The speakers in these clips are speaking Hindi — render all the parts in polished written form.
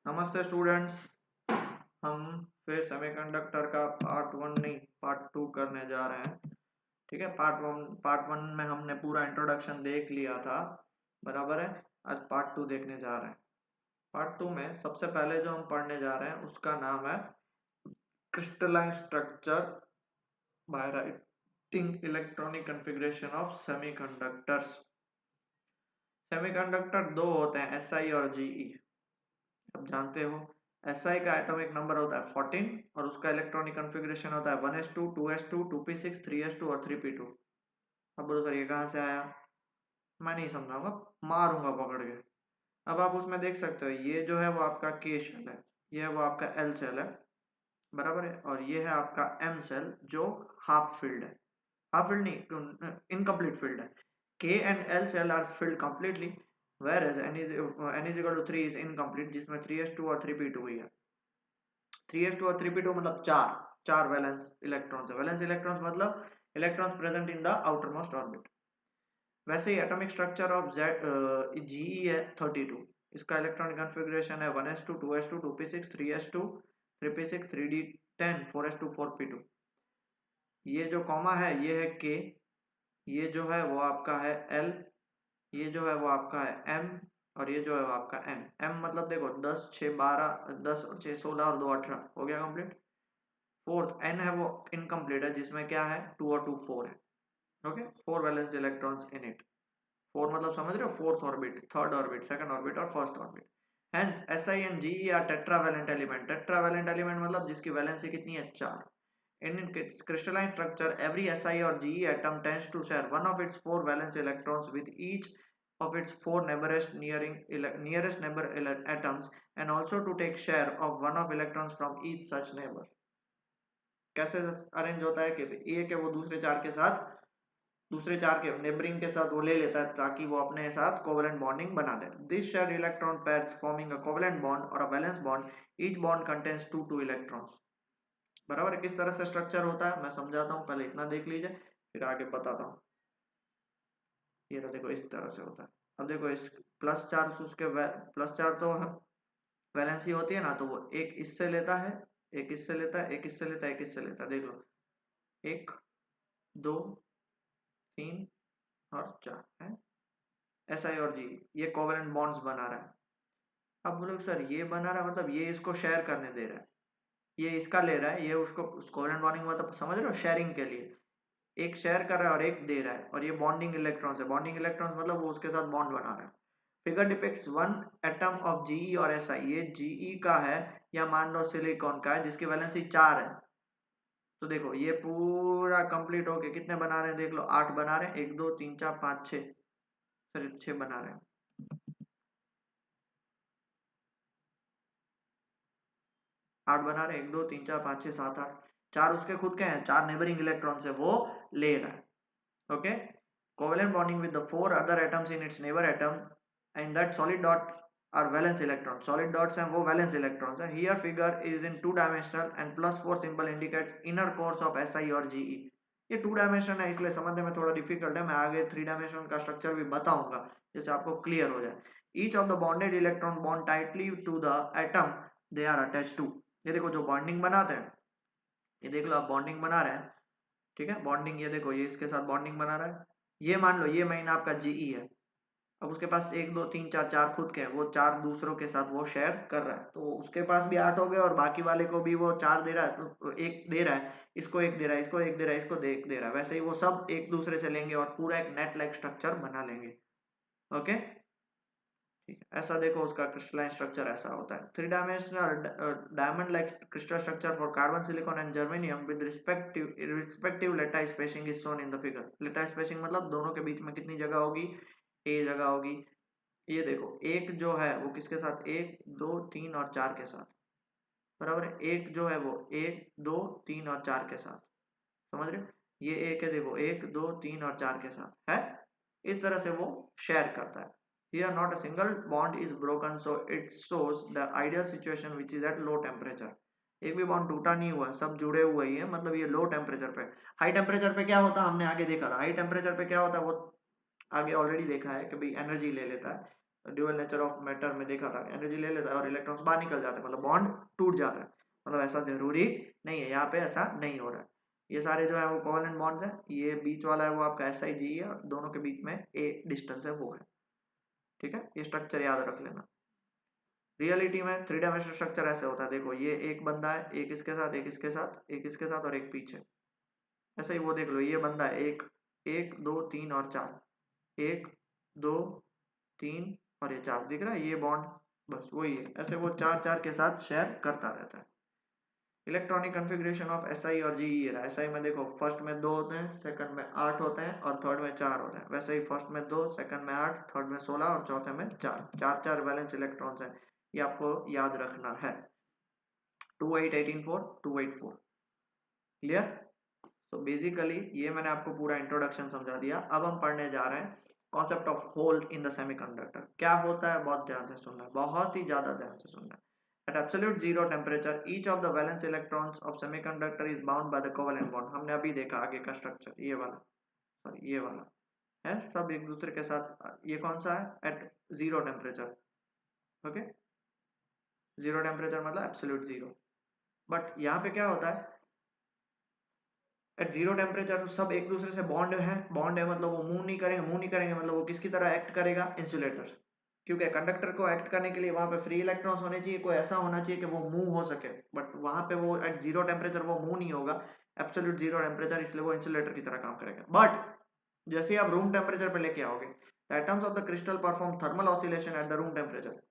नमस्ते स्टूडेंट्स। हम फिर सेमीकंडक्टर का पार्ट वन नहीं पार्ट टू करने जा रहे हैं। ठीक है, पार्ट वन में हमने पूरा इंट्रोडक्शन देख लिया था, बराबर है। आज पार्ट टू देखने जा रहे हैं। पार्ट टू में सबसे पहले जो हम पढ़ने जा रहे हैं उसका नाम है crystalline structure by writing electronic configuration of semiconductors. Semiconductor दो होते हैं, एसआई और जीई। अब जानते हो SI का एटॉमिक नंबर होता है 14 और उसका इलेक्ट्रॉनिक कॉन्फ़िगरेशन होता है 1s2 2s2 2p6 3s2 और 3p2। अब बोलो सर ये कहाँ से आया? मैं नहीं समझाऊंगा, मारूंगा पकड़ के। अब आप उसमें देख सकते हो, ये जो है वो आपका K शेल है, ये है वो आपका L शेल है, बराबर है। और ये है आपका M शेल जो हाफ फील्ड है, हाफ फील्ड नहीं, इनकम्प्लीट फील्ड है। K and L cell are filled completely, whereas n is equal to 3 is incomplete, जिसमें 3s2 और 3p2 ही है। 3s2 और 3p2 मतलब चार वैलेंस इलेक्ट्रॉन्स है। वैलेंस इलेक्ट्रॉन्स मतलब electrons present in the outer most orbit. वैसे ही एटॉमिक स्ट्रक्चर ऑफ Ge है 32। इसका इलेक्ट्रॉनिक कॉन्फ़िगरेशन है 1s2 2s2 2p6 3s2 3p6 3d10 4s2 4p2। ये जो कॉमा है ये है K, ये जो है वो आपका है L, ये जो है वो आपका है M, और ये जो है वो आपका N। M मतलब देखो 10 6 12, 10 और 6 16 और 2 18 हो गया कंप्लीट। फोर्थ N है वो इनकम्प्लीट है, जिसमें क्या है 2 और 2 4 है। Okay, 4 valence electrons in it. 4 मतलब समझ रहे हो, fourth orbit, third orbit, second orbit और first orbit. Hence SI and GE are tetravalent element. Tetravalent element मतलब जिसकी वैलेंसी कितनी है 4। In its crystalline structure, every Si or Ge atom tends to share one of its four valence electrons with each of its four nearest neighbor atoms, and also to take share of one of electrons from each such neighbor. कैसे अरेंज होता है कि एक है वो दूसरे चार के नेबरिंग के साथ वो ले लेता है ताकि वो अपने साथ कोवेलेंट बॉन्डिंग बना दे। This shared electron pairs forming a covalent bond और a valence bond, each bond contains two electrons. बराबर है। किस तरह से स्ट्रक्चर होता है मैं समझाता हूँ, पहले इतना देख लीजिए फिर आगे बताता हूँ। ये रहा, देखो इस तरह से होता है। अब देखो इस प्लस चार्ज, उसके प्लस चार्ज तो वैलेंसी होती है ना, तो वो एक इससे लेता है, एक इससे लेता है, एक इससे लेता है, एक इससे लेता है। देख लो, एक दो तीन और चार है। SI और जी ये कोवेलेंट बॉन्ड्स बना रहा है। अब बोलो सर ये बना रहा है मतलब ये इसको शेयर करने दे रहा है, ये इसका ले रहा है, ये उसको, कोवेलेंट बॉन्डिंग मतलब समझ रहे हो, शेयरिंग के लिए एक शेयर कर रहा है और एक दे रहा है, और ये बॉन्डिंग इलेक्ट्रॉन्स है। बॉन्डिंग इलेक्ट्रॉन्स मतलब वो उसके साथ बॉन्ड बना रहा है। Figure depicts one atom of GE और एसआई। ये जीई का है या मान लो सिलिकॉन का है, जिसकी वैलेंसी 4 है। तो देखो ये पूरा कंप्लीट होके कितने बना रहे हैं, देख लो 8 बना रहे हैं, 1 2 3 4 5 6, सॉरी 6 बना रहे हैं। 8 बना रहे हैं, 1 2 3 4 5 6 7 8। 4 उसके खुद के हैं, 4 नेबरिंग इलेक्ट्रॉन से वो ले रहा है। Okay, covalent bonding with the four other atoms in its neighbor atom, and that solid dot are valence electrons. Solid dots हैं वो valence electrons है। Here figure is in two dimensional and +4 symbol indicates inner cores of SI और GE। ये 2 डायमेंशन है इसलिए समझने में थोड़ा डिफिकल्ट है, मैं आगे 3 डायमेंशन का स्ट्रक्चर भी बताऊंगा जिससे आपको क्लियर हो जाए। Each of the bonded electron bond tightly to the atom they are attached to. ये देखो जो बॉन्डिंग बनाते हैं, ये देख लो आप बॉन्डिंग बना रहे हैं, ठीक है, बॉन्डिंग ये देखो ये इसके साथ बॉन्डिंग बना रहा है। ये मान लो ये महीना आपका जीई है, अब उसके पास 1 2 3 4 4 खुद के हैं, वो 4 दूसरों के साथ वो शेयर कर रहा है, तो उसके पास भी 8 हो गए और बाकी वाले को भी वो 4 दे रहा है, तो एक दे रहा है, इसको एक दे रहा है, इसको एक दे रहा है, इसको एक दे रहा है। वैसे ही वो सब एक दूसरे से लेंगे और पूरा एक नेट लाइक स्ट्रक्चर बना लेंगे। ओके, ठीक है, ऐसा देखो उसका क्रिस्टलाइन स्ट्रक्चर ऐसा होता है। 3 dimensional diamond like crystal structure for carbon silicon and germanium with respective lattice spacing is shown in the figure. Lattice spacing मतलब दोनों के बीच में कितनी जगह होगी, ए जगह होगी। ये देखो एक जो है वो किसके साथ, 1 2 3 और 4 के साथ, बराबर है। एक जो है वो 1 2 3 और 4 के साथ, समझ रहे हो। ये एक है देखो 1 2 3 और 4 के साथ है, इस तरह से वो शेयर करता है। Here not a single bond is broken, so it shows the ideal situation which is at low temperature। एक भी बॉन्ड टूटा नहीं हुआ, सब जुड़े हुए ही है, मतलब ये लो टेम्परेचर पे। हाई टेम्परेचर पे क्या होता है हमने आगे देखा था, हाई टेम्परेचर पे क्या होता है वो आगे ऑलरेडी देखा है कि भाई एनर्जी ले लेता है। ड्यूअल नेचर ऑफ मैटर में देखा था, एनर्जी ले लेता है और इलेक्ट्रॉन्स बाहर निकल जाते हैं, मतलब बॉन्ड टूट जाता है। मतलब ऐसा जरूरी नहीं है, यहाँ पे ऐसा नहीं हो रहा है। ये सारे जो है वो कोवेलेंट बॉन्ड्स हैं, ये बीच वाला है वो आपका SiGe है, और दोनों के बीच में a डिस्टेंस है वो है। ठीक है, ये स्ट्रक्चर याद रख लेना। रियलिटी में 3 डायमेंशनल स्ट्रक्चर ऐसे होता है, देखो ये एक बंदा है, एक इसके साथ, एक इसके साथ, एक इसके साथ और एक पीछे। ऐसे ही वो देख लो, ये बंदा है, एक 1 2 3 और 4, 1 2 3 और ये 4 दिख रहा है, ये बॉन्ड बस वही है। ऐसे वो 4 4 के साथ शेयर करता रहता है। इलेक्ट्रॉनिक कॉन्फ़िगरेशन ऑफ SI और GE है। SI में देखो फर्स्ट में 2 होते हैं, सेकंड में 8 होते हैं और थर्ड में 4 होते हैं। वैसे ही फर्स्ट में 2, सेकंड में 8, थर्ड में 16 और चौथे में 4 4 4 वैलेंस इलेक्ट्रॉन्स हैं, ये आपको याद रखना है। 2 8 18 4 2 8 4। क्लियर? तो बेसिकली ये मैंने आपको पूरा इंट्रोडक्शन समझा दिया। अब हम पढ़ने जा रहे हैं concept of hole in the semiconductor. क्या होता है, बहुत ध्यान से सुनना है, बहुत ही ज्यादा ध्यान से सुनना है। At absolute zero temperature, each of the valence electrons of semiconductor is bound by the covalent bond. हमने अभी देखा आगे का स्ट्रक्चर, ये वाला, सॉरी ये वाला है, सब एक दूसरे के साथ। ये कौन सा है, at zero temperature. Okay, zero temperature मतलब एब्सोल्यूट जीरो। बट यहाँ पे क्या होता है, एट जीरो टेम्परेचर सब एक दूसरे से बॉन्ड है मतलब वो मूव नहीं करेंगे, मूव नहीं करेंगे मतलब वो किसकी तरह एक्ट करेगा, इंसुलेटर। क्योंकि कंडक्टर को एक्ट करने के लिए वहां पे फ्री इलेक्ट्रॉन्स होने चाहिए, कोई ऐसा होना चाहिए कि वो मूव हो सके, बट वहां पे वो एट जीरो टेम्परेचर वो मूव नहीं होगा, एब्सोल्यूट जीरो टेम्परेचर, इसलिए वो इंसुलेटर की तरह काम करेगा। बट जैसे आप रूम टेम्परेचर पे लेके आओगे, the atoms of the crystal perform thermal oscillation at the room temperature,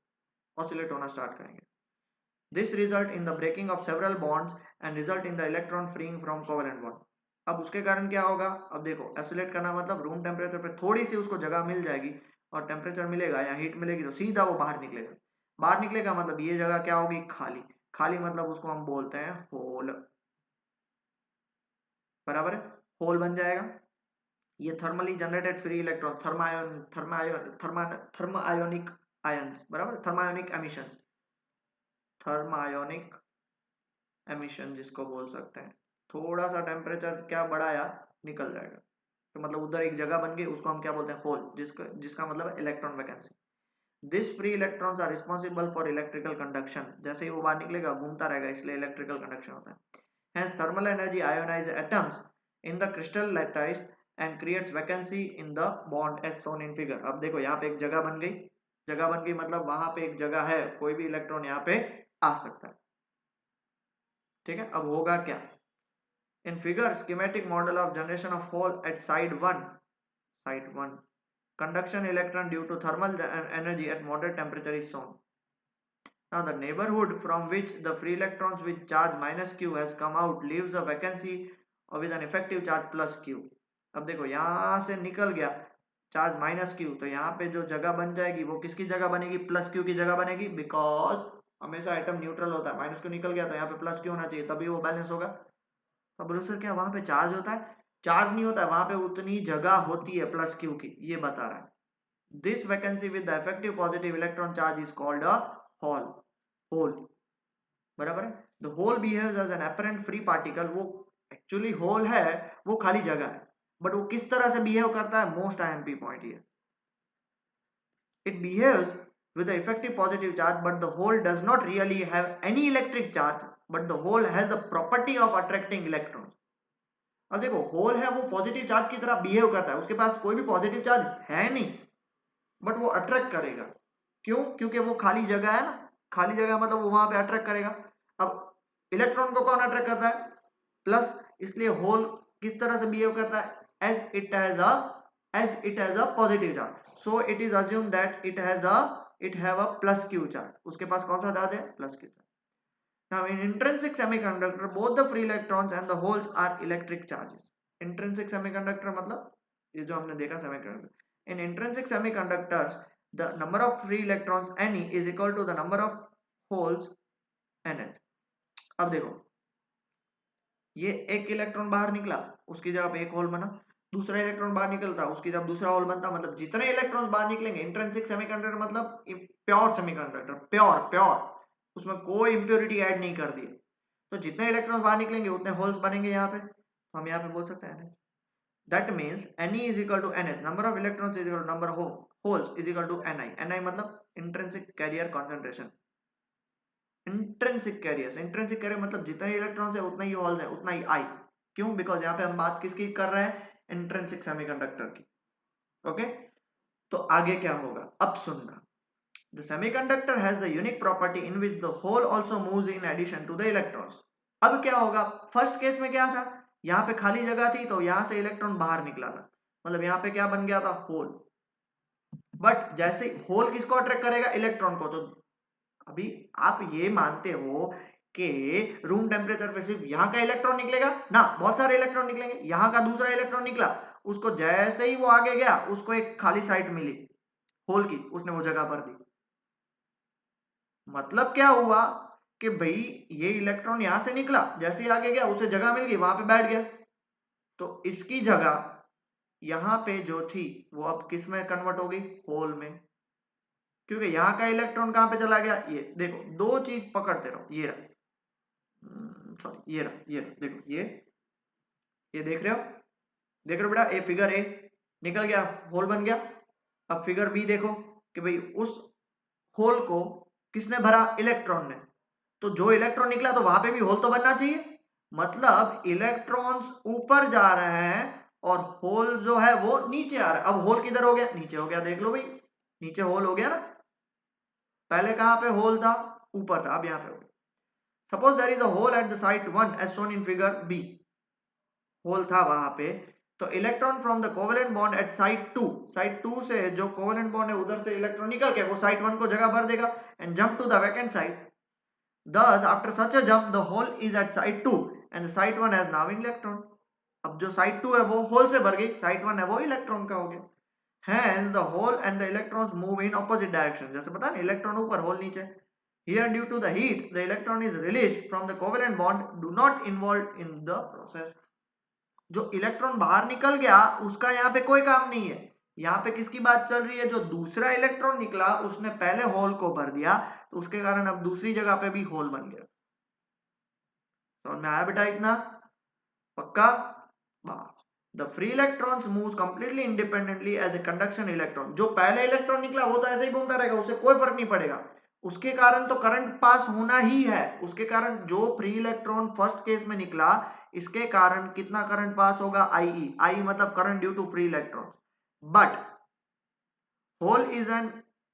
oscillate होना स्टार्ट करेंगे। This result in the breaking of several bonds and result in the electron freeing from covalent bond. अब उसके कारण क्या होगा, अब देखो एसिलेट करना मतलब रूम टेम्परेचर पे थोड़ी सी उसको जगह मिल जाएगी और टेम्परेचर मिलेगा या हीट मिलेगी तो सीधा वो बाहर निकलेगा। बाहर निकलेगा मतलब ये जगह क्या होगी, खाली। खाली मतलब उसको हम बोलते हैं होल। बराबर है, होल बन जाएगा। ये thermally generated free electron, thermionic ions, बराबर, थर्मायोनिक एमिशंस, थर्मायोनिक एमिशन जिसको बोल सकते हैं। थोड़ा सा टेम्परेचर क्या बढ़ाया, निकल जाएगा, तो मतलब उधर एक जगह बन गई, उसको हम क्या बोलते हैं, होल, जिसका मतलब electron vacancy. This free electrons are responsible for electrical conduction. जैसे ही वो बाहर निकलेगा घूमता रहेगा, इसलिए इलेक्ट्रिकल कंडक्शन होता है। Hence thermal energy ionize atoms in the crystal lattice and creates vacancy in the bond as shown in figure। अब देखो यहाँ पे एक जगह बन गई, जगह बन गई मतलब वहां पे एक जगह है, कोई भी इलेक्ट्रॉन यहाँ पे आ सकता है। ठीक है, अब होगा क्या, in figure schematic model of generation of hole at side 1 conduction electron due to thermal energy at moderate temperature is shown। Now the neighborhood from which the free electrons with charge minus q has come out leaves a vacancy with an effective charge plus q। अब देखो यहाँ से निकल गया चार्ज माइनस क्यू, तो यहाँ पे जो जगह बन जाएगी वो किसकी जगह बनेगी, प्लस क्यू की जगह बनेगी, बिकॉज हमेशा आइटम न्यूट्रल होता है, माइनस क्यू निकल गया तो यहाँ पे प्लस क्यू होना चाहिए, तभी वो बैलेंस होगा। तो बोलो सर क्या वहां पे चार्ज होता है, चार्ज नहीं होता है, वहां पे उतनी जगह होती है प्लस क्यू की, ये बता रहा है। This vacancy with the effective positive electron charge is called a hole. Hole, बराबर है। The hole behaves as an apparent free particle. वो एक्चुअली होल है, वो खाली जगह है, बट वो किस तरह से बिहेव करता है, मोस्ट आईएमपी पॉइंट ये, it behaves with the effective positive charge, but the hole does not really have any electric charge, but the hole has the property of attracting electrons। अब देखो होल है, वो पॉजिटिव चार्ज की तरह बिहेव करता है, उसके पास कोई भी पॉजिटिव चार्ज है नहीं, बट वो अट्रैक्ट करेगा। क्यों, क्योंकि वो खाली जगह है ना, खाली जगह मतलब वो वहां पे अट्रैक्ट करेगा। अब इलेक्ट्रॉन को कौन अट्रैक्ट करता है, प्लस, इसलिए होल किस तरह से बिहेव करता है, as it has a positive charge, so it is assume that it have a plus q charge. उसके पास कौन सा चार्ज है, plus q charge. Now in intrinsic semiconductor both the free electrons and the holes are electric charges। Intrinsic semiconductor मतलब ये जो हमने देखा semiconductor, in intrinsic semiconductors the number of free electrons Ne is equal to the number of holes Nh। अब देखो ये एक इलेक्ट्रॉन बाहर निकला, उसकी जगह पे एक होल बना, दूसरा इलेक्ट्रॉन बाहर निकलता, उसकी जगह दूसरा होल बनता, मतलब जितने इलेक्ट्रॉन्स बाहर निकलेंगे, इंट्रिंसिक सेमीकंडक्टर मतलब प्योर सेमीकंडक्टर, प्योर, उसमें कोई इंप्योरिटी ऐड नहीं कर दी, तो जितने इलेक्ट्रॉन्स बाहर निकलेंगे उतने होल्स बनेंगे यहाँ पे, तो हम यहाँ पे बोल सकते हैं that means Ne is equal to Nh, number of electrons is equal to number of holes is equal to ni मतलब intrinsic carrier concentration. Intrinsic carrier मतलब जितने इलेक्ट्रॉन्स है उतना ही होल्स है उतना ही आई। क्यों? बिकॉज यहाँ पे हम बात किसकी कर रहे हैं? इंट्रिंसिक सेमीकंडक्टर की। ओके, तो आगे क्या होगा अब सुनना। The semiconductor has the unique property in which the hole also moves in addition to the electrons. अब क्या होगा? फर्स्ट केस में क्या था? यहाँ पे खाली जगह थी तो यहाँ से इलेक्ट्रॉन बाहर निकला था, मतलब यहाँ पे क्या बन गया था? होल। बट जैसे होल किसको अट्रैक्ट करेगा? इलेक्ट्रॉन को। तो अभी आप ये मानते हो कि रूम टेम्परेचर पे सिर्फ यहाँ का इलेक्ट्रॉन निकलेगा ना? बहुत सारे इलेक्ट्रॉन निकलेंगे। यहाँ का दूसरा इलेक्ट्रॉन निकला, उसको जैसे ही वो आगे गया उसको एक खाली साइड मिली होल की, उसने वो जगह भर दी। मतलब क्या हुआ कि भाई ये इलेक्ट्रॉन यहां से निकला, जैसे ही आगे गया उसे जगह मिल गई, वहां पे बैठ गया। तो इसकी जगह यहां पे जो थी वो अब किस में कन्वर्ट हो गई? होल में। क्योंकि यहाँ का इलेक्ट्रॉन कहां पे चला गया? ये देखो, दो चीज पकड़ते रहो। ये रहा, सॉरी ये रहा, देखो ये देख रहे हो? देख रहे हो बेटा? ए फिगर ए निकल गया, होल बन गया। अब फिगर बी देखो कि भाई उस होल को किसने भरा? इलेक्ट्रॉन ने। तो जो इलेक्ट्रॉन निकला तो वहां पे भी होल तो बनना चाहिए। मतलब इलेक्ट्रॉन्स ऊपर जा रहे हैं और होल जो है वो नीचे आ रहा है। अब होल किधर हो गया? नीचे हो गया। देख लो भाई, नीचे होल हो गया ना। पहले कहां पे होल था? ऊपर था, अब यहां पे हो गया। Suppose there is a hole at the site 1 as shown in figure B. Hole था वहां पे, तो electron from the covalent bond at site 2 से जो कोवेलेंट बॉन्ड है उधर से इलेक्ट्रॉन निकल के वो साइट 1 को जगह भर देगा and jump to the vacant site. Thus, after such a jump, the hole is at site 2 and the site 1 has now electron. अब जो site 2 है वो hole से भर गई, site 1 है वो electron का हो गया। Hence, the hole and the electrons move in opposite direction. जैसे पता है, electron ऊपर, hole नीचे। Here, due to the heat, the electron is released from the covalent bond. Do not involved in the process. जो इलेक्ट्रॉन बाहर निकल गया उसका यहाँ पे कोई काम नहीं है। यहाँ पे किसकी बात चल रही है? जो दूसरा इलेक्ट्रॉन निकला उसने पहले होल को भर दिया, तो उसके कारण अब दूसरी जगह पे भी होल बन गया। समझ में आया बेटा इतना? पक्का? बस। The free electrons moves completely independently as a conduction electron. जो पहले इलेक्ट्रॉन निकला वो तो ऐसे ही घूमता रहेगा, उससे कोई फर्क नहीं पड़ेगा। उसके कारण तो करंट पास होना ही है। उसके कारण जो फ्री इलेक्ट्रॉन फर्स्ट केस में निकला, इसके कारण कितना करंट पास होगा? आई मतलब current due to free electron. But hole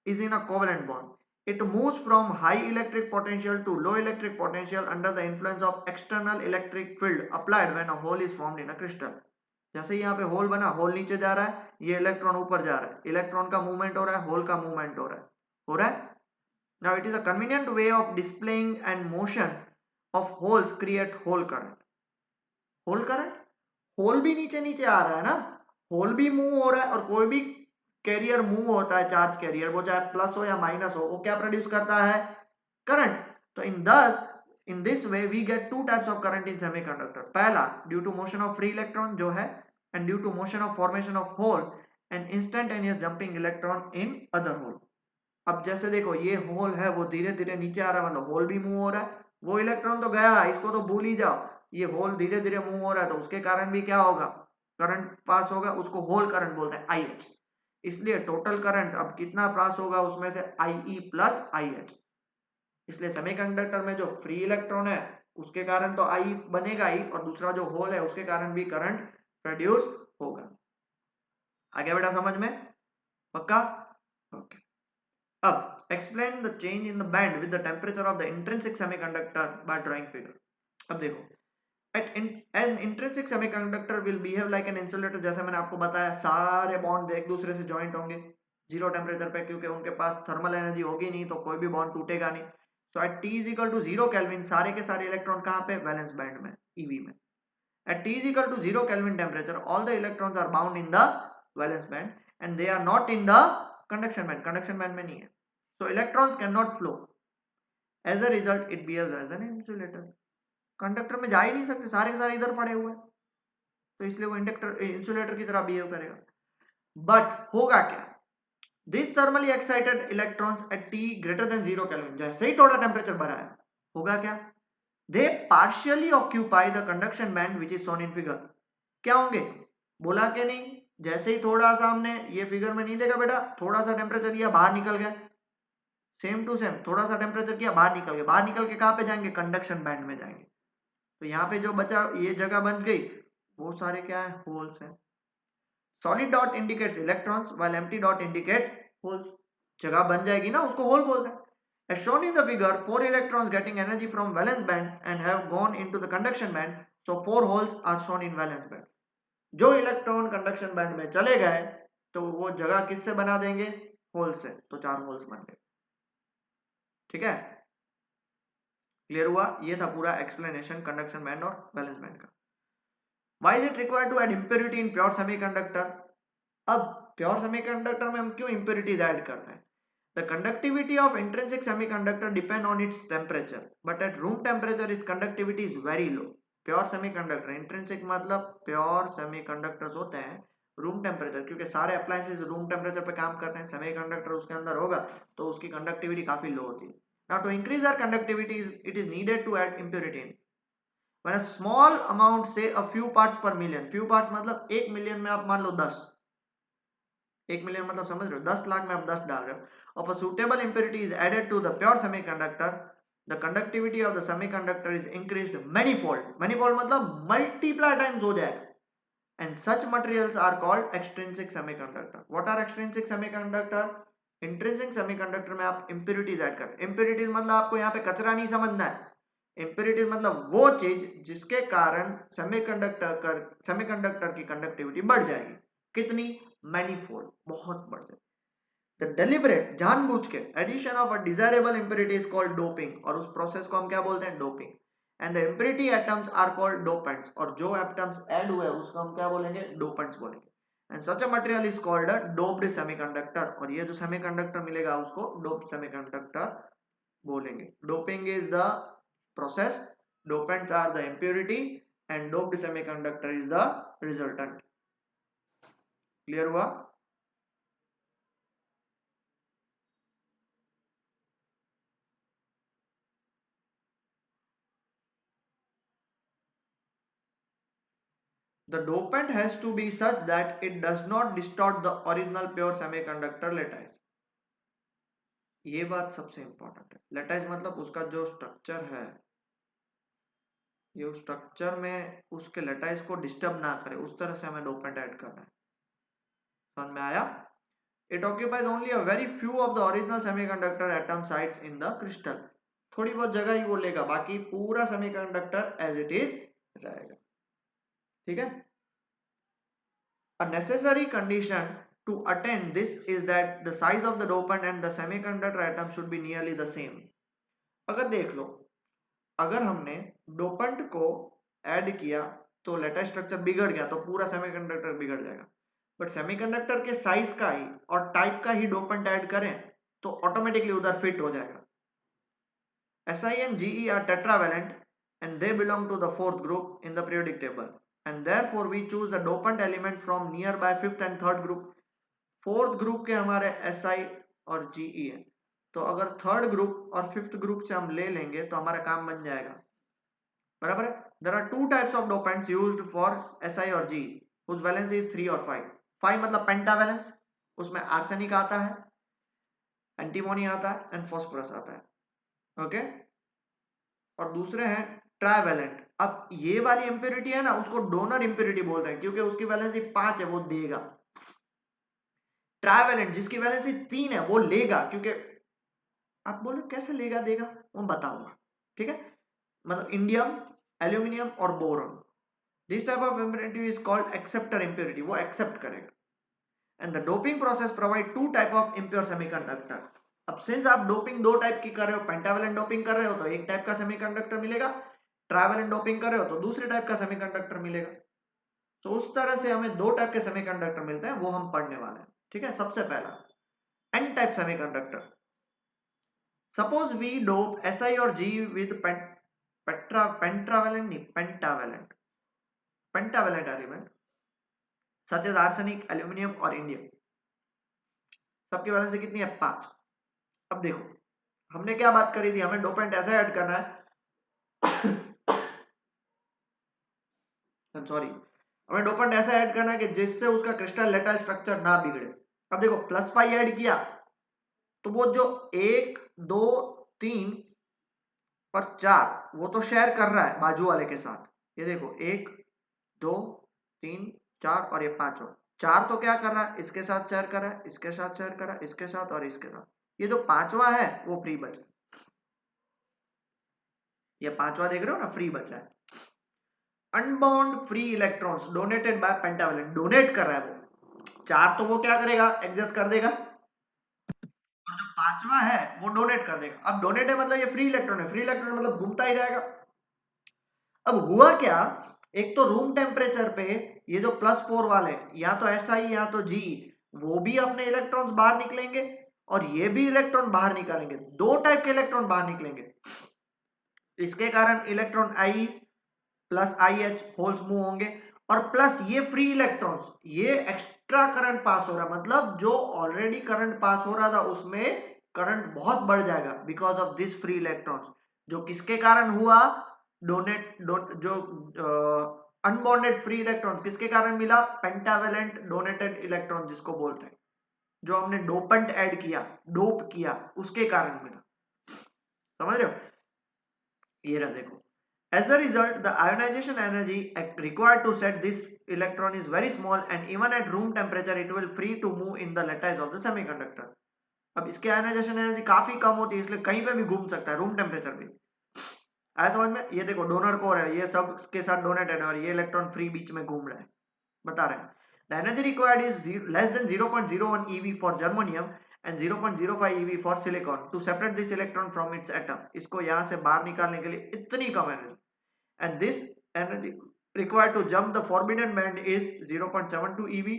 is in a covalent bond. It moves from high electric potential to low electric potential under the influence of external electric field applied when a hole is formed in a crystal. जैसे ही यहाँ पे होल बना, होल नीचे जा रहा है, ये इलेक्ट्रॉन ऊपर जा रहा है, इलेक्ट्रॉन का मूवमेंट हो रहा है, होल का मूवमेंट हो रहा है। Now it is a convenient way of displaying and motion of holes create hole current. Hole current, hole भी नीचे नीचे आ रहा है ना, होल भी मूव हो रहा है और कोई भी कैरियर मूव होता है, चार्ज कैरियर, वो चाहे प्लस हो या माइनस हो, वो क्या प्रोड्यूस करता है? करंट। तो in this way we get two types of current in semiconductor. पहला due to motion of free electron जो है, and due to motion of formation of hole and instantaneous jumping electron in other hole. अब जैसे देखो ये होल है वो धीरे धीरे नीचे आ रहा है, मतलब होल भी मूव हो रहा है। वो इलेक्ट्रॉन तो गया, इसको तो भूल ही जाओ। ये होल धीरे धीरे मूव हो रहा है तो उसके कारण भी क्या होगा? करंट पास होगा, उसको होल करंट बोलते हैं, IH। इसलिए टोटल करंट अब कितना पास होगा? उसमें से IE प्लस IH। इसलिए सेमीकंडक्टर में जो फ्री इलेक्ट्रॉन है उसके कारण तो I बनेगा ही, और दूसरा जो होल है उसके कारण भी करंट प्रोड्यूस होगा। आ गया बेटा समझ में? पक्का? ओके। अब explain the change in the band with the temperature of the intrinsic semiconductor by drawing figure. अब देखो, an intrinsic semiconductor will behave like an insulator. जैसे मैंने आपको बताया, सारे बॉन्ड एक दूसरे से ज्वाइंट होंगे जीरो टेम्परेचर पे, क्योंकि उनके पास थर्मल एनर्जी होगी नहीं तो कोई भी बॉन्ड टूटेगा नहीं। So at T is equal to 0 kelvin सारे के सारे इलेक्ट्रॉन कहाँ पे? वैलेंस बैंड में, EV में। At T is equal to 0 Kelvin temperature, all the electrons are bound in the valence band and they are not in the conduction band. Conduction band में नहीं है. So electrons cannot flow. As a result, it behaves as an insulator. Conductor में जा ही नहीं सकते, सारे के सारे इधर पड़े हुए हैं, तो इसलिए वो इंसुलेटर की तरह बिहेव करेगा। बट होगा क्या? This thermally excited electrons at T greater than 0 kelvin, जैसे ही थोड़ा टेम्परेचर बढ़ा है, होगा क्या? They partially occupy the conduction band which is shown in figure. क्या होंगे? बोला कि नहीं? जैसे ही थोड़ा सा हमने ये फिगर में नहीं देखा बेटा, थोड़ा सा टेम्परेचर किया बाहर निकल गया, सेम टू सेम थोड़ा सा टेम्परेचर किया बाहर निकल गया, बाहर निकल के कहाँ पे जाएंगे, कंडक्शन बैंड में जाएंगे। तो यहाँ पे जो बचा ये जगह बन गई, वो सारे क्या है, होल्स है। Solid dot indicates electrons while empty dot indicates holes. जगह बन जाएगी ना, उसको होल बोलते हैं। As shown in the figure, 4 electrons getting energy from valence band and have gone into the conduction band, so 4 holes are shown in valence band. जो इलेक्ट्रॉन कंडक्शन बैंड में चले गए तो वो जगह किससे बना देंगे, होल से, तो 4 होल्स बन गए। ठीक है, क्लियर हुआ? ये था पूरा एक्सप्लेनेशन कंडक्शन बैंड और वैलेंस बैंड का। Why is it required to add impurity in pure semiconductor? अब प्योर सेमीकंडक्टर में हम क्यों impurities ऐड करते हैं? The conductivity of intrinsic semiconductor depend on its temperature, but at room temperature its conductivity is very low. Pure semiconductor, intrinsic मतलब प्योर सेमीकंडक्टर्स होते हैं रूम टेम्परेचर, क्योंकि सारे अप्लायंसेस रूम टेम्परेचर पे काम करते हैं, सेमीकंडक्टर उसके अंदर होगा तो उसकी कंडक्टिविटी काफी लो होती है। Now to increase our conductivity it is needed to add impurity in when a small amount, say a few parts per million, few parts मतलब 1 मिलियन में आप मान लो 10, 1 मिलियन मतलब समझ रहे हो 10 लाख में आप 10 डाल रहे हो, of a suitable impurity is added to the pure semiconductor, the conductivity of the semiconductor is increased manifold, manifold मतलब multiply times हो जाएगा, and such materials are called extrinsic semiconductor. What are extrinsic semiconductor? Intrinsic semiconductor में आप इंप्योरिटीज ऐड कर, इंप्योरिटीज मतलब आपको यहाँ पे कचरा नहीं समझना है, इंप्योरिटीज मतलब वो चीज जिसके कारण सेमीकंडक्टर की कंडक्टिविटी बढ़ जाएगी। कितनी? मैनीफोल्ड, बहुत बढ़ जाएगी। द डेलिबरेट, जानबूझ के addition of a desirable impurity is called doping, और उस प्रोसेस को हम क्या बोलते हैं, doping. And the impurity atoms are called dopants, और जो एटम्स ऐड हुए उसको हम क्या बोलेंगे, डोपेंट्स बोलेंगे। And such a material is called a doped semiconductor, और ये जो सेमीकंडक्टर मिलेगा उसको डोप्ड सेमीकंडक्टर बोलेंगे। Doping is the process, dopants are the impurity and doped semiconductor is the resultant. Clear हुआ? The dopant has to be such that it does not distort the original pure semiconductor lattice. ये बात सबसे इंपॉर्टेंट है। लेटाइस मतलब उसका जो स्ट्रक्चर है, ये उस स्ट्रक्चर में उसके लेटाइस को डिस्टर्ब ना करे, उस तरह से हमें डोपेंट ऐड करना है। समझ में आया? It occupies only a very few of the original semiconductor atom sites in the crystal. थोड़ी बहुत जगह ही वो लेगा, बाकी पूरा सेमीकंडक्टर एज इट इज रहेगा। ठीक है? A necessary condition to attain this is that the size of the dopant and the semiconductor atom should be nearly the same. अगर देख लो, अगर हमने डोपेंट को ऐड किया तो लेटेस्ट स्ट्रक्चर बिगड़ गया तो पूरा सेमीकंडक्टर बिगड़ जाएगा, बट सेमीकंडक्टर के साइज का ही और टाइप का ही डोपेंट ऐड करें तो ऑटोमेटिकली उधर फिट हो जाएगा। Si and Ge are tetravalent and they belong to the fourth group in the periodic table, and therefore we choose the dopant element from nearby fifth and third group. Fourth group के हमारे Si और Ge है, तो अगर थर्ड ग्रुप और फिफ्थ ग्रुप से हम ले लेंगे तो हमारा काम बन जाएगा। बराबर है? There are two types of dopants used for Si और Ge whose valence is 3 और 5. 5 मतलब पेंटावैलेंस, उसमें आर्सेनिक आता है, एंटीमोनी आता है एंड फॉस्फोरस आता है। ओके, और दूसरे हैं ट्राइवेलेंट। अब ये वाली इंप्योरिटी है ना, उसको डोनर इंप्योरिटी बोल रहे हैं क्योंकि उसकी वैलेंसी 5 है, वो देगा। ट्राइवेलेंट जिसकी वैलेंसी 3 है वो लेगा, क्योंकि आप बोले कैसे लेगा देगा, वो बताऊंगा। ठीक है, मतलब इंडियम, एल्यूमिनियम और boron, this type of impurity is called acceptor impurity, वो एक्सेप्ट करेगा। And the doping process provide two type of impure semiconductor. अब सिंस आप डोपिंग दो टाइप की कर रहे हो, पेंटावेलेंट डोपिंग कर रहे हो तो एक टाइप का सेमीकंडक्टर मिलेगा, ट्राइवेलेंट डोपिंग कर रहे हो तो दूसरे टाइप का सेमीकंडक्टर मिलेगा। तो उस तरह से हमें दो टाइप के सेमीकंडक्टर मिलते हैं, वो हम पढ़ने वाले हैं। ठीक है, सबसे पहला n type semiconductor. Suppose we dope Si और G विद पेंटावेलेंट नहीं pentavalent, pentavalent element such as arsenic, aluminium और इंडियम। सबकी वैलेंसी कितनी है? 5। अब देखो हमने क्या बात करी थी, हमें डोपेंट ऐसे ऐड करना है, सॉरी, हमें डोपेंट ऐसा ऐड करना है कि जिससे उसका क्रिस्टल लेटर स्ट्रक्चर ना बिगड़े। अब देखो +5 ऐड किया तो वो जो 1 2 3 और 4 वो तो शेयर कर रहा है बाजू वाले के साथ। ये देखो 1 2 3 4 और ये 5वां। 4 तो क्या कर रहा है, इसके साथ शेयर कर रहा है, इसके साथ शेयर कर रहा है, इसके साथ और इसके साथ। ये जो 5वां है वो फ्री बचा। ये 5वां देख रहे हो ना, फ्री बचा है। Unbound free electrons donated bye pentavalent, donate कर रहा है वो। 4 तो वो क्या करेगा, एडजस्ट कर देगा, और जो 5वां है वो डोनेट कर देगा। अब डोनेट है मतलब ये फ्री इलेक्ट्रॉन है, फ्री इलेक्ट्रॉन मतलब घूमता ही रहेगा। अब हुआ क्या, एक तो रूम टेम्परेचर पे ये जो +4 वाले, या तो SI या तो GE, वो भी अपने इलेक्ट्रॉन्स बाहर निकलेंगे और ये भी इलेक्ट्रॉन बाहर निकालेंगे। दो टाइप के इलेक्ट्रॉन बाहर निकलेंगे। इसके कारण electron I plus IH holes move होंगे, और प्लस ये फ्री इलेक्ट्रॉन्स, ये एक्स्ट्रा करंट पास हो रहा है, मतलब जो ऑलरेडी करंट पास हो रहा था उसमें करंट बहुत बढ़ जाएगा because of this free electrons. जो किसके कारण हुआ, जो अनबॉन्डेड फ्री इलेक्ट्रॉन्स किसके कारण मिला, पेंटावेलेंट डोनेटेड इलेक्ट्रॉन जिसको बोलते हैं, जो हमने डोपेंट ऐड किया, डोप किया, उसके कारण मिला। समझ रहे हो, ये रहा देखो। As a result, the ionization energy required to set this electron is very small, and even at room temperature it will free to move in the lattice of the semiconductor. अब इसके आयोनाइजेशन एनर्जी काफी कम होती है, इसलिए कहीं पे भी घूम सकता है रूम टेम्परेचर पे। आया समझ में। ये देखो डोनर कोर है, ये सब के साथ डोनेटेड है और ये इलेक्ट्रॉन फ्री बीच में घूम रहा है, बता रहे हैं। The energy required is less than 0.01 eV for germanium and 0.05 eV for silicon to separate this electron from its atom. इसको यहाँ से बाहर निकालने के लिए इतनी कम energy, and this energy required to jump the forbidden band is 0.72 eV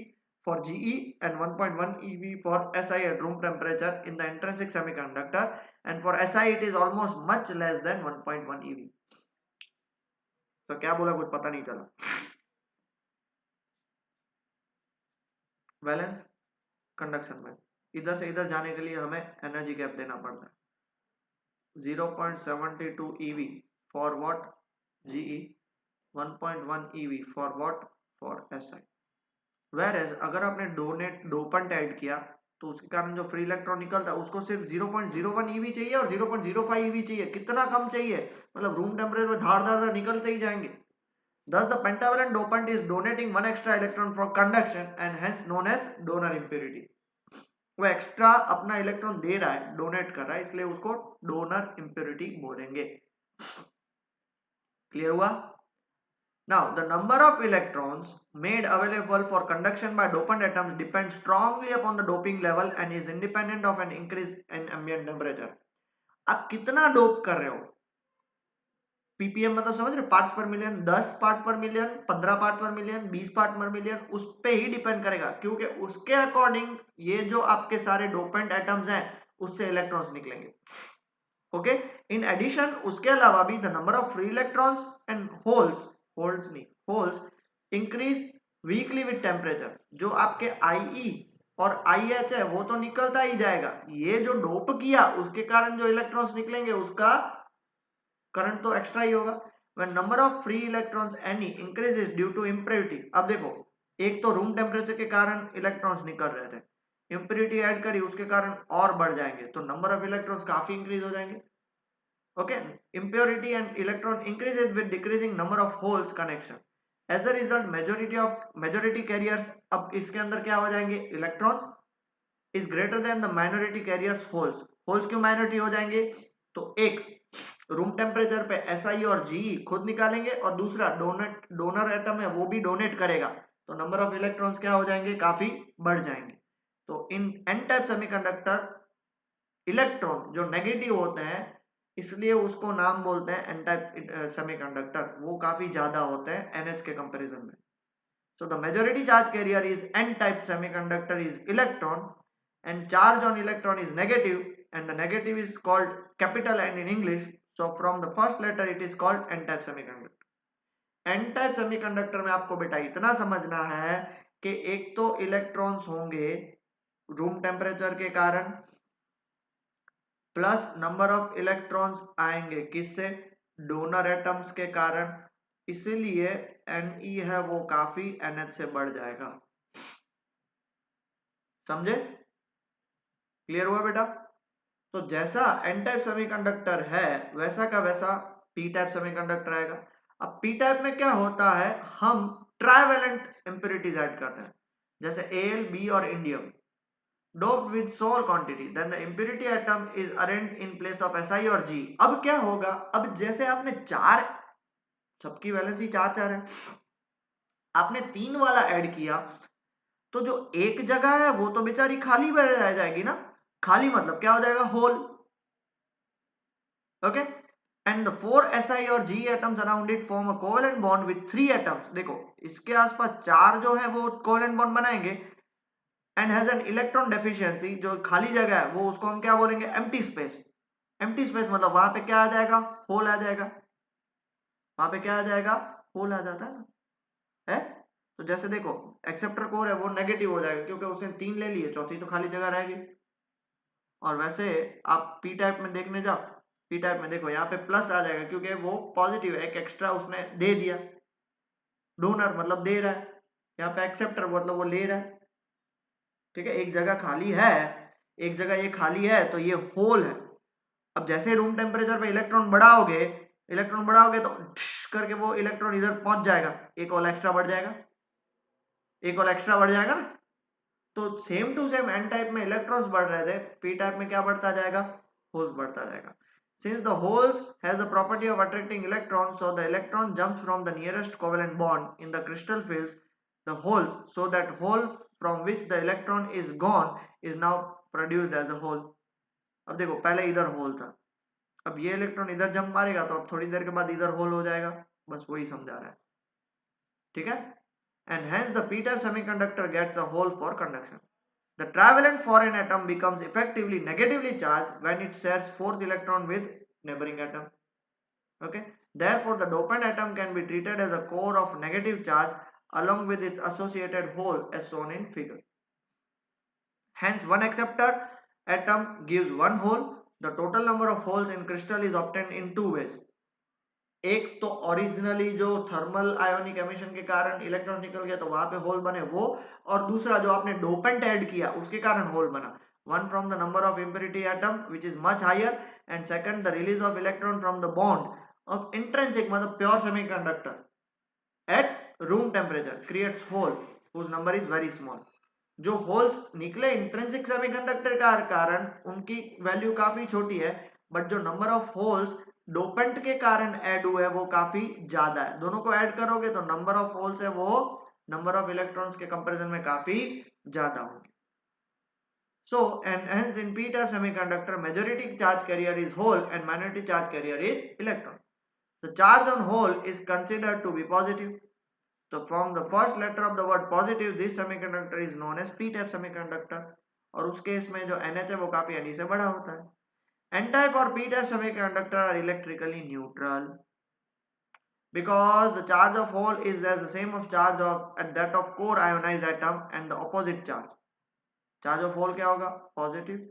for GE and 1.1 eV for SI at room temperature in the intrinsic semiconductor, and for SI it is almost much less than 1.1 eV. तो क्या बोला कुछ पता नहीं चला। वैलेंस कंडक्शन में इधर से इधर जाने के लिए हमें एनर्जी गैप देना पड़ता है, 0.72 eV for what, GE, 1.1 eV for what, for SI। Whereas अगर आपने डोपेंट ऐड किया तो उसके कारण जो फ्री इलेक्ट्रॉन निकलता है उसको सिर्फ 0.01 eV चाहिए और 0.05 eV चाहिए। कितना कम चाहिए, मतलब रूम टेम्परेचर में धार धार निकलते ही जाएंगे। Thus the pentavalent dopant is donating one extra electron for conduction and hence known as donor impurity। वो एक्स्ट्रा अपना इलेक्ट्रॉन दे रहा है, डोनेट कर रहा है, इसलिए उसको डोनर इंप्योरिटी बोलेंगे। क्लियर हुआ। Now the number of electrons made available for conduction by dopant atoms depends strongly upon the doping level and is independent of an increase in ambient temperature। आप कितना डोप कर रहे हो, ppm मतलब समझ रहे हो, पार्ट्स पर मिलियन, 10 पार्ट पर मिलियन, 15 पार्ट पर मिलियन, 20 पार्ट पर मिलियन, उस पे ही डिपेंड करेगा, क्योंकि उसके अकॉर्डिंग ये जो आपके सारे डोपेंट एटम्स हैं उससे इलेक्ट्रॉन्स निकलेंगे। ओके, इन एडिशन उसके अलावा भी the number of free electrons and holes increase weekly with temperature. जो आपके IE और IH है वो तो निकलता ही जाएगा, ये जो डोप किया उसके कारण जो इलेक्ट्रॉन्स निकलेंगे उसका करंट तो एक्स्ट्रा ही होगा। when number of free electrons any increases due to impurity। अब देखो, एक तो रूम टेम्परेचर के कारण इलेक्ट्रॉन्स निकल रहे थे, इम्प्योरिटी ऐड करी उसके कारण और बढ़ जाएंगे, तो नंबर ऑफ इलेक्ट्रॉन्स काफी इंक्रीज हो जाएंगे। Okay, impurity and electron increases with decreasing number of holes connection। as a result majority carriers, अब इसके अंदर क्या हो जाएंगे, electrons is greater than the minority carriers holes क्यों माइनॉरिटी हो जाएंगे, तो एक रूम टेम्परेचर पे SI और GE खुद निकालेंगे और दूसरा डोनर एटम है वो भी डोनेट करेगा, तो नंबर ऑफ इलेक्ट्रॉन्स क्या हो जाएंगे, काफी बढ़ जाएंगे। तो in an type semiconductor electron जो नेगेटिव होते हैं इसलिए उसको नाम बोलते हैं एन टाइप सेमीकंडक्टर, वो काफी ज्यादा होते हैं NH के कंपैरिजन में। So the majority charge carrier is an type semiconductor is electron and charge on electron is negative, and the negative is called capital N in English, so from the first letter it is called n type semiconductor। n type semiconductor में आपको बेटा इतना समझना है कि एक तो इलेक्ट्रॉन्स होंगे रूम टेम्परेचर के कारण, प्लस नंबर ऑफ इलेक्ट्रॉन्स आएंगे किससे, डोनर एटम्स के कारण, इसीलिए Ne है वो काफी NH से बढ़ जाएगा। समझे? क्लियर हुआ बेटा? तो जैसा एन टाइप सेमीकंडक्टर है वैसा का वैसा पी टाइप सेमीकंडक्टर आएगा। अब पी टाइप में क्या होता है, हम ट्राइवेलेंट इंप्योरिटीज ऐड करते हैं, जैसे Al, B और indium doped with small quantity, then the impurity atom is arranged in place of Si और G। अब क्या होगा, अब जैसे आपने चार, सबकी वैलेंसी चार चार है, आपने 3 वाला ऐड किया तो जो एक जगह है वो तो बेचारी खाली रह जाएगी ना। खाली मतलब क्या हो जाएगा, hole. Okay, and the 4 Si और G atoms around it form a covalent bond with 3 atoms। देखो इसके आसपास चार जो है वो कोवेलेंट बॉन्ड बनाएंगे, and has an electron deficiency, जो खाली जगह है वो उसको हम क्या बोलेंगे, एम्प्टी स्पेस। एम्प्टी स्पेस मतलब वहां पे क्या आ जाएगा, होल आ जाएगा। वहां पे क्या आ जाएगा, होल आ जाता है ना, है। तो जैसे देखो एक्सेप्टर कोर है वो नेगेटिव हो जाएगा क्योंकि उसने 3 ले लिए, चौथी तो खाली जगह रहेगी। और वैसे आप पी टाइप में देखने जाओ, पी टाइप में देखो यहाँ पे प्लस आ जाएगा क्योंकि वो पॉजिटिव है, एक एक्स्ट्रा उसने दे दिया। डोनर मतलब दे रहा है, यहाँ पे एक्सेप्टर मतलब वो ले रहा है। ठीक है, एक जगह खाली है, एक जगह ये खाली है तो ये होल है। अब जैसे रूम टेम्परेचर पे इलेक्ट्रॉन बढ़ाओगे तो करके वो इलेक्ट्रॉन इधर पहुंच जाएगा, एक और एक्स्ट्रा बढ़ जाएगा, एक और एक्स्ट्रा बढ़ जाएगा ना। तो same to same n type में इलेक्ट्रॉन्स बढ़ रहे थे, पी टाइप में क्या बढ़ता जाएगा, होल्स बढ़ता जाएगा। Since the holes has the property of attracting electrons, so the electron jumps from the nearest covalent bond in the crystal fills the holes, so that hole from which the electron is gone is now produced as a hole। अब देखो पहले इधर होल था, अब ये इलेक्ट्रॉन इधर जंप मारेगा तो अब थोड़ी देर के बाद इधर होल हो जाएगा, बस वही समझा रहा है। ठीक है, and hence the p-type semiconductor gets a hole for conduction। The trivalent foreign atom becomes effectively negatively charged when it shares fourth electron with neighboring atom। Okay, therefore the dopant atom can be treated as a core of negative charge along with its associated hole as shown in figure। Hence one acceptor atom gives one hole। The total number of holes in crystal is obtained in two ways। एक तो ओरिजिनली जो थर्मल आयोनिक एमिशन के कारण इलेक्ट्रॉन निकल गया तो वहां पे होल बने वो, और दूसरा जो आपने डोपेंट ऐड किया उसके कारण होल बना। One from the number of impurity atom which is much higher, and second the release of electron from the bond of intrinsic मतलब pure semiconductor at room temperature creates hole whose number is very small. जो होल्स निकले इंट्रिंसिक सेमीकंडक्टर का कारण उनकी वैल्यू काफी छोटी है, बट जो नंबर ऑफ होल्स डोपेंट के कारण ऐड हुए हैं वो काफी ज्यादा है। दोनों को ऐड करोगे तो नंबर ऑफ होल्स है वो नंबर ऑफ इलेक्ट्रॉन्स के कंपैरिजन में काफी ज्यादा होंगे। So and hence in p-type semiconductor majority charge carrier is hole and minority charge carrier is electron। The charge on hole is considered to be positive। So from the first letter of the word positive this semiconductor is known as p-type semiconductor। और उस केस में जो NH है वो काफी Ne से बड़ा होता है। N-type और p-type semiconductor are electrically neutral because the charge of hole is as the same of charge of at that of core ionized atom and the opposite charge। Charge of hole क्या होगा, पॉजिटिव,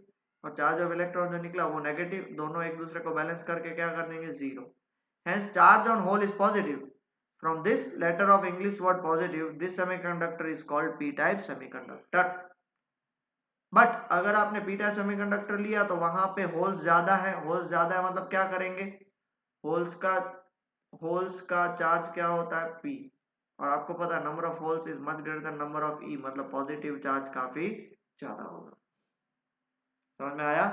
और चार्ज ऑफ इलेक्ट्रॉन जो निकला वो नेगेटिव, दोनों एक दूसरे को बैलेंस करके क्या कर देंगे, zero. Hence charge on hole is positive. From this letter of English word positive this semiconductor is called p type semiconductor. But अगर आपने पी टाइप सेमीकंडक्टर लिया तो वहां पे होल्स ज्यादा है, होल्स ज्यादा है मतलब क्या करेंगे, होल्स का चार्ज क्या होता है, पी, और आपको पता है number of holes is much greater than number of e, मतलब पॉजिटिव चार्ज काफी ज्यादा होगा। समझ में आया?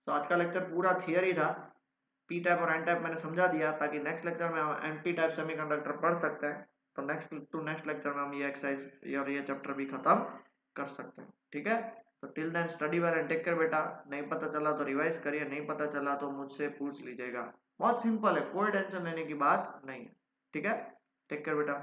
तो आज का लेक्चर पूरा थियरी था, पी टाइप और एन टाइप मैंने समझा दिया ताकि नेक्स्ट लेक्चर में हम एन पी टाइप सेमीकंडक्टर पढ़ सकते हैं। तो नेक्स्ट लेक्चर में हम ये एक्सरसाइज और ये चैप्टर भी खत्म कर सकते हैं। ठीक है, तो till then study well and take care बेटा। नहीं पता चला तो रिवाइज करिए, नहीं पता चला तो मुझसे पूछ लीजिएगा। बहुत सिंपल है, कोई टेंशन लेने की बात नहीं है। ठीक है, टेक केयर बेटा।